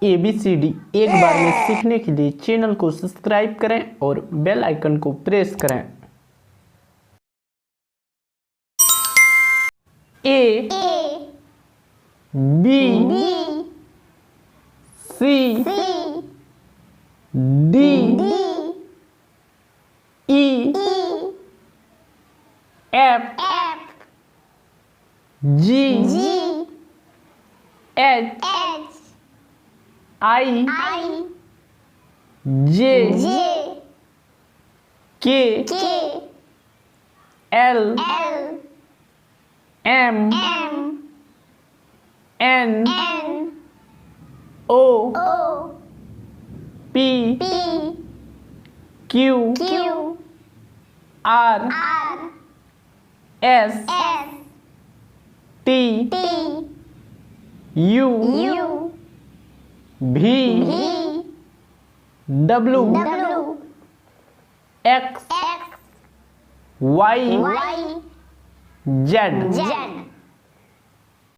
ABCD एक बार में सीखने के लिए चैनल को सब्सक्राइब करें और बेल आइकन को प्रेस करें। A B C D E F G H I J K L M N O P Q R S T U V W X Y Z